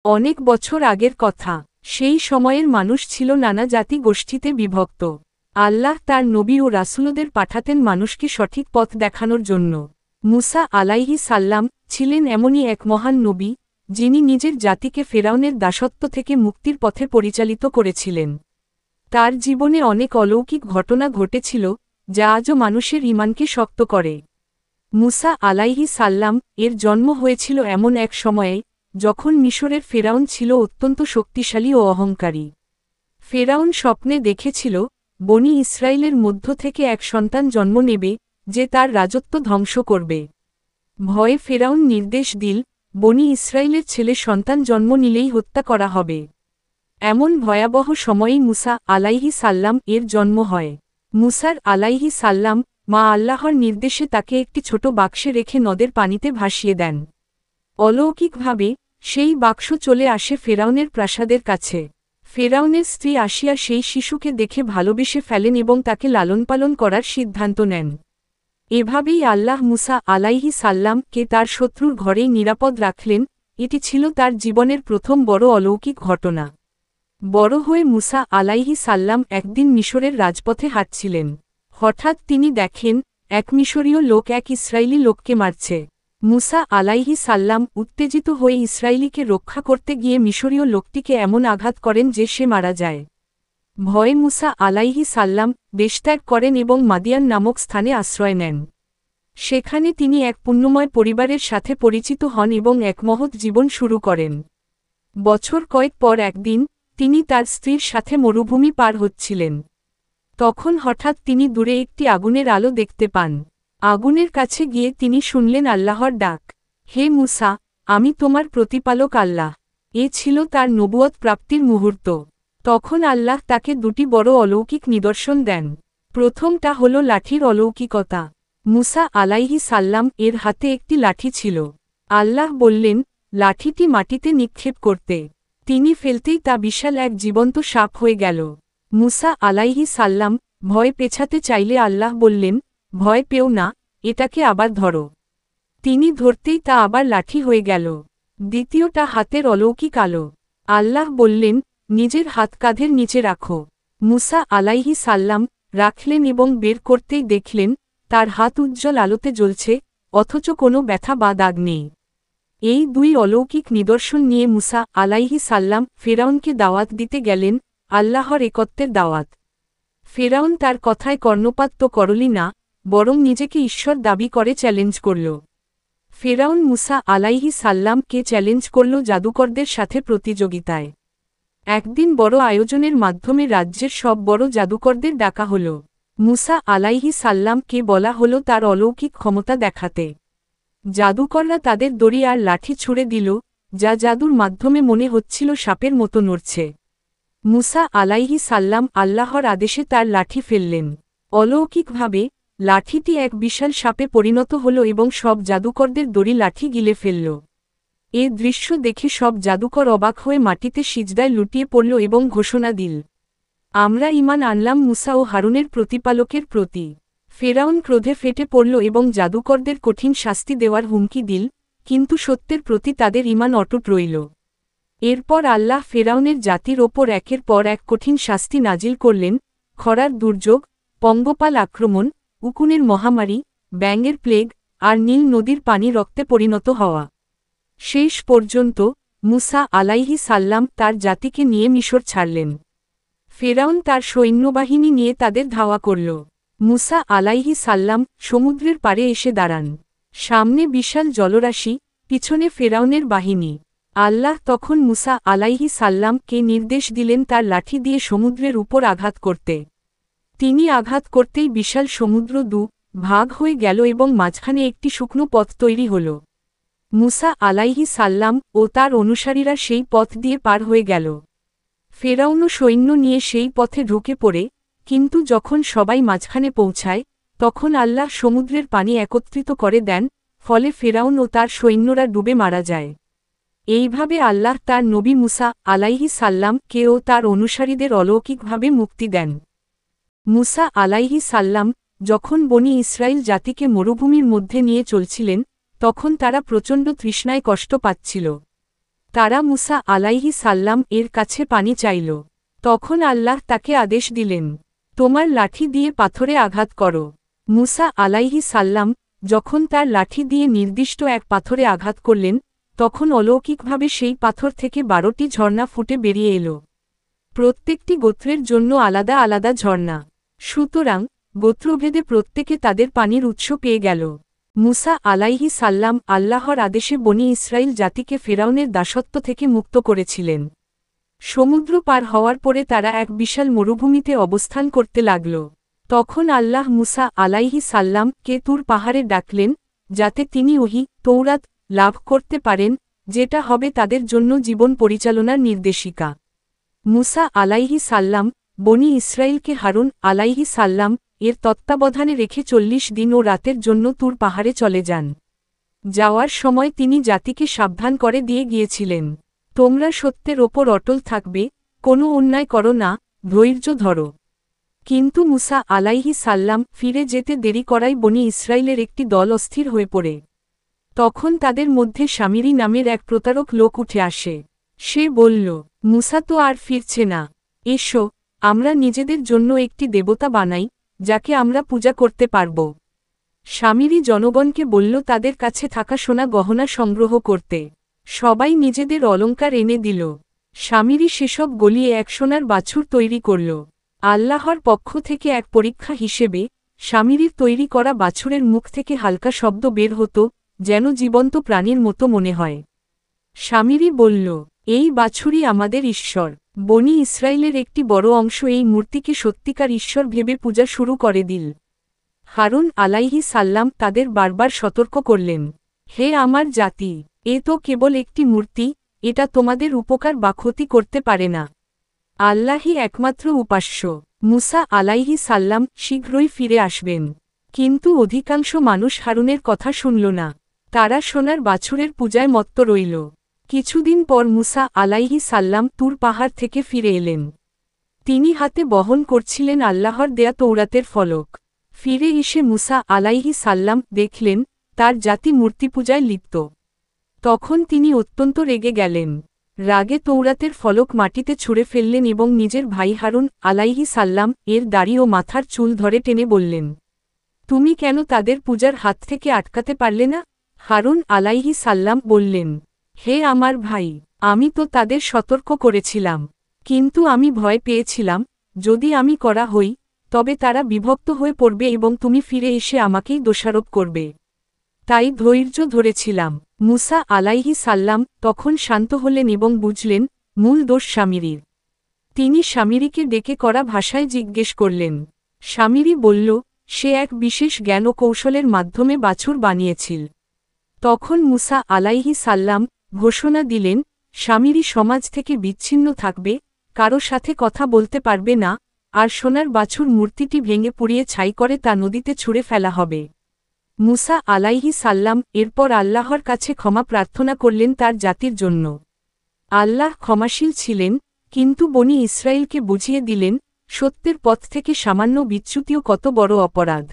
অনেক বছর আগের কথা, সেই সময়ের মানুষ ছিল নানা জাতি গোষ্ঠীতে বিভক্ত। আল্লাহ তার নবী ও রাসূলদের পাঠাতেন মানুষকে সঠিক পথ দেখানোর জন্য। মুসা আলাইহিস সাল্লাম ছিলেন এমনই এক মহান নবী, যিনি নিজের জাতিকে ফেরাউনের দাসত্ব থেকে মুক্তির পথে পরিচালিত করেছিলেন। তার জীবনে অনেক অলৌকিক ঘটনা ঘটেছিল, যা আজও মানুষের ঈমানকে শক্ত করে। মুসা আলাইহিস সাল্লাম এর জন্ম হয়েছিল এমন এক সময়ে, যখন মিশরের ফেরাউন ছিল অত্যন্ত শক্তিশালী ও অহংকারী। ফেরাউন স্বপ্নে দেখেছিল, বনি ইসরায়েলের মধ্য থেকে এক সন্তান জন্ম নেবে, যে তার রাজত্ব ধ্বংস করবে। ভয়ে ফেরাউন নির্দেশ দিল, বনি ইসরায়েলের ছেলে সন্তান জন্ম নিলেই হত্যা করা হবে। এমন ভয়াবহ সময়েই মুসা আলাইহিস সাল্লাম এর জন্ম হয়। মুসার আলাইহিস সাল্লাম মা আল্লাহর নির্দেশে তাকে একটি ছোট বাক্সে রেখে নদের পানিতে ভাসিয়ে দেন। অলৌকিকভাবে সেই বাক্স চলে আসে ফেরাউনের প্রাসাদের কাছে। ফেরাউনের স্ত্রী আসিয়া সেই শিশুকে দেখে ভালোবেসে ফেলেন এবং তাকে লালনপালন করার সিদ্ধান্ত নেন। এভাবেই আল্লাহ মুসা আলাইহিস সাল্লামকে তার শত্রুর ঘরেই নিরাপদ রাখলেন। এটি ছিল তার জীবনের প্রথম বড় অলৌকিক ঘটনা। বড় হয়ে মুসা আলাইহিস সাল্লাম একদিন মিশরের রাজপথে হাঁটছিলেন। হঠাৎ তিনি দেখেন, এক মিশরীয় লোক এক ইসরায়েলি লোককে মারছে। মুসা আলাইহিস সাল্লাম উত্তেজিত হয়ে ইসরায়েলিকে রক্ষা করতে গিয়ে মিশরীয় লোকটিকে এমন আঘাত করেন যে সে মারা যায়। ভয়ে মুসা আলাইহিস সাল্লাম দেশত্যাগ করেন এবং মাদিয়ান নামক স্থানে আশ্রয় নেন। সেখানে তিনি এক পুণ্যময় পরিবারের সাথে পরিচিত হন এবং এক মহৎ জীবন শুরু করেন। বছর কয়েক পর একদিন, তিনি তার স্ত্রীর সাথে মরুভূমি পার হচ্ছিলেন। তখন হঠাৎ তিনি দূরে একটি আগুনের আলো দেখতে পান। আগুনের কাছে গিয়ে তিনি শুনলেন আল্লাহর ডাক, হে মুসা, আমি তোমার প্রতিপালক আল্লাহ। এ ছিল তার নবুয়ত প্রাপ্তির মুহূর্ত। তখন আল্লাহ তাকে দুটি বড় অলৌকিক নিদর্শন দেন। প্রথমটা হল লাঠির অলৌকিকতা। মুসা আলাইহিস সাল্লাম এর হাতে একটি লাঠি ছিল। আল্লাহ বললেন, লাঠিটি মাটিতে নিক্ষেপ করতে। তিনি ফেলতেই তা বিশাল এক জীবন্ত সাপ হয়ে গেল। মুসা আলাইহিস সাল্লাম ভয় পেছাতে চাইলে আল্লাহ বললেন, ভয় পেও না, এটাকে আবার ধরো। তিনি ধরতেই তা আবার লাঠি হয়ে গেল। দ্বিতীয়টা হাতের অলৌকিক আলো। আল্লাহ বললেন, নিজের হাত কাঁধের নিচে রাখো। মুসা আলাইহিস সাল্লাম রাখলেন এবং বের করতেই দেখলেন, তার হাত উজ্জ্বল আলোতে জ্বলছে, অথচ কোনো ব্যথা বা দাগ নেই। এই দুই অলৌকিক নিদর্শন নিয়ে মুসা আলাইহিস সাল্লাম ফেরাউনকে দাওয়াত দিতে গেলেন, আল্লাহর একত্বের দাওয়াত। ফেরাউন তার কথায় কর্ণপাত তো করলি না, বরং নিজেকে ঈশ্বর দাবি করে চ্যালেঞ্জ করল। ফেরাউন মুসা আলাইহিস সাল্লামকে চ্যালেঞ্জ করল জাদুকরদের সাথে প্রতিযোগিতায়। একদিন বড় আয়োজনের মাধ্যমে রাজ্যের সব বড় জাদুকরদের ডাকা হল। মুসা আলাইহিস সাল্লামকে বলা হল তার অলৌকিক ক্ষমতা দেখাতে। জাদুকররা তাদের দড়ি আর লাঠি ছুঁড়ে দিল, যা জাদুর মাধ্যমে মনে হচ্ছিল সাপের মতো নড়ছে। মুসা আলাইহিস সাল্লাম আল্লাহর আদেশে তার লাঠি ফেললেন। অলৌকিকভাবে লাঠিটি এক বিশাল সাপে পরিণত হল এবং সব জাদুকরদের দড়ি লাঠি গিলে ফেলল। এ দৃশ্য দেখে সব জাদুকর অবাক হয়ে মাটিতে সিজদায় লুটিয়ে পড়ল এবং ঘোষণা দিল, আমরা ঈমান আনলাম মুসা ও হারুনের প্রতিপালকের প্রতি। ফেরাউন ক্রোধে ফেটে পড়ল এবং জাদুকরদের কঠিন শাস্তি দেওয়ার হুমকি দিল, কিন্তু সত্যের প্রতি তাদের ঈমান অটুট রইল। এরপর আল্লাহ ফেরাউনের জাতির ওপর একের পর এক কঠিন শাস্তি নাজিল করলেন, খরার দুর্যোগ, পঙ্গপাল আক্রমণ, উকুনের মহামারী, ব্যাঙের প্লেগ, আর নীল নদীর পানি রক্তে পরিণত হওয়া। শেষ পর্যন্ত মুসা আলাইহিস সাল্লাম তার জাতিকে নিয়ে মিশর ছাড়লেন। ফেরাউন তার সৈন্যবাহিনী নিয়ে তাদের ধাওয়া করল। মুসা আলাইহিস সাল্লাম সমুদ্রের পাড়ে এসে দাঁড়ান। সামনে বিশাল জলরাশি, পিছনে ফেরাউনের বাহিনী। আল্লাহ তখন মুসা আলাইহিস সাল্লামকে নির্দেশ দিলেন তার লাঠি দিয়ে সমুদ্রের উপর আঘাত করতে। তিনি আঘাত করতেই বিশাল সমুদ্র ভাগ হয়ে গেল এবং মাঝখানে একটি শুকনো পথ তৈরি হল। মুসা আলাইহিস সাল্লাম ও তার অনুসারীরা সেই পথ দিয়ে পার হয়ে গেল। ফেরাউনও সৈন্য নিয়ে সেই পথে ঢুকে পড়ে, কিন্তু যখন সবাই মাঝখানে পৌঁছায়, তখন আল্লাহ সমুদ্রের পানি একত্রিত করে দেন, ফলে ফেরাউন ও তার সৈন্যরা ডুবে মারা যায়। এইভাবে আল্লাহ তার নবী মুসা আলাইহিস সাল্লামকে ও তার অনুসারীদের অলৌকিকভাবে মুক্তি দেন। মুসা আলাইহিস সাল্লাম যখন বনি ইসরায়েল জাতিকে মরুভূমির মধ্যে নিয়ে চলছিলেন, তখন তারা প্রচণ্ড তৃষ্ণায় কষ্ট পাচ্ছিল। তারা মুসা আলাইহি সাল্লাম এর কাছে পানি চাইল। তখন আল্লাহ তাকে আদেশ দিলেন, তোমার লাঠি দিয়ে পাথরে আঘাত করো। মুসা আলাইহি সাল্লাম যখন তার লাঠি দিয়ে নির্দিষ্ট এক পাথরে আঘাত করলেন, তখন অলৌকিকভাবে সেই পাথর থেকে 12টি ঝর্ণা ফুটে বেরিয়ে এলো। প্রত্যেকটি গোত্রের জন্য আলাদা আলাদা ঝর্ণা। সুতরাং গোত্রভেদে প্রত্যেকে তাদের পানির উৎস পেয়ে গেল। মুসা আলাইহি সাল্লাম আল্লাহর আদেশে বনি ইসরাইল জাতিকে ফেরাউনের দাসত্ব থেকে মুক্ত করেছিলেন। সমুদ্র পার হওয়ার পরে তারা এক বিশাল মরুভূমিতে অবস্থান করতে লাগল। তখন আল্লাহ মুসা আলাইহি সাল্লামকে তুর পাহাড়ে ডাকলেন, যাতে তিনি ওহী তৌরাত লাভ করতে পারেন, যেটা হবে তাদের জন্য জীবন পরিচালনার নির্দেশিকা। মুসা আলাইহি সাল্লাম বনি ইসরাইলকে হারুন আলাইহি সাল্লাম এর তত্ত্বাবধানে রেখে 40 দিন ও রাতের জন্য তুর পাহাড়ে চলে যান। যাওয়ার সময় তিনি জাতিকে সাবধান করে দিয়ে গিয়েছিলেন, তোমরা সত্যের ওপর অটল থাকবে, কোনো অন্যায় করো না, ধৈর্য ধরো। কিন্তু মুসা আলাইহি সাল্লাম ফিরে যেতে দেরি করায় বনি ইসরাইলের একটি দল অস্থির হয়ে পড়ে। তখন তাদের মধ্যে শামিরি নামের এক প্রতারক লোক উঠে আসে। সে বলল, মুসা তো আর ফিরছে না, এসো আমরা নিজেদের জন্য একটি দেবতা বানাই, যাকে আমরা পূজা করতে পারব। শামিরি জনগণকে বলল তাদের কাছে থাকা সোনা গহনা সংগ্রহ করতে। সবাই নিজেদের অলংকার এনে দিল। শামিরি সেসব গলিয়ে এক সোনার বাছুর তৈরি করল। আল্লাহর পক্ষ থেকে এক পরীক্ষা হিসেবে শামিরির তৈরি করা বাছুরের মুখ থেকে হালকা শব্দ বের হতো, যেন জীবন্ত প্রাণীর মতো মনে হয়। শামিরি বলল, এই বাছুরই আমাদের ঈশ্বর। বনি ইসরাইলের একটি বড় অংশ এই মূর্তিকে সত্যিকার ঈশ্বর ভেবে পূজা শুরু করে দিল। হারুন আলাইহি সাল্লাম তাদের বারবার সতর্ক করলেন, হে আমার জাতি, এ তো কেবল একটি মূর্তি, এটা তোমাদের উপকার বা ক্ষতি করতে পারে না। আল্লাহই একমাত্র উপাস্য। মুসা আলাইহি সাল্লাম শীঘ্রই ফিরে আসবেন। কিন্তু অধিকাংশ মানুষ হারুনের কথা শুনল না। তারা সোনার বাছুরের পূজায় মত্ত রইল। কিছুদিন পর মুসা আলাইহি সাল্লাম তুর পাহাড় থেকে ফিরে এলেন। তিনি হাতে বহন করছিলেন আল্লাহর দেয়া তৌরাতের ফলক। ফিরে এসে মুসা আলাইহি সাল্লাম দেখলেন তার জাতি মূর্তিপূজায় লিপ্ত। তখন তিনি অত্যন্ত রেগে গেলেন। রাগে তৌরাতের ফলক মাটিতে ছুঁড়ে ফেললেন এবং নিজের ভাই হারুন আলাইহি সাল্লাম এর দাড়ি ও মাথার চুল ধরে টেনে বললেন, তুমি কেন তাদের পূজার হাত থেকে আটকাতে পারলে না? হারুন আলাইহি সাল্লাম বললেন, হে আমার ভাই, আমি তো তাদের সতর্ক করেছিলাম, কিন্তু আমি ভয় পেয়েছিলাম যদি আমি করা হই তবে তারা বিভক্ত হয়ে পড়বে এবং তুমি ফিরে এসে আমাকেই দোষারোপ করবে। তাই ধৈর্য ধরেছিলাম। মুসা আলাইহি সাল্লাম তখন শান্ত হলেন এবং বুঝলেন মূল দোষ শামিরির। তিনি শামিরিকে ডেকে করা ভাষায় জিজ্ঞেস করলেন। শামিরি বলল, সে এক বিশেষ জ্ঞান ও কৌশলের মাধ্যমে বাছুর বানিয়েছিল। তখন মুসা আলাইহি সাল্লাম ঘোষণা দিলেন, শামিরি সমাজ থেকে বিচ্ছিন্ন থাকবে, কারো সাথে কথা বলতে পারবে না, আর সোনার বাছুর মূর্তিটি ভেঙে পুড়িয়ে ছাই করে তা নদীতে ছুঁড়ে ফেলা হবে। মুসা আলাইহি সাল্লাম এরপর আল্লাহর কাছে ক্ষমা প্রার্থনা করলেন তার জাতির জন্য। আল্লাহ ক্ষমাশীল ছিলেন, কিন্তু বনি ইসরাইলকে বুঝিয়ে দিলেন সত্যের পথ থেকে সামান্য বিচ্যুতিও কত বড় অপরাধ।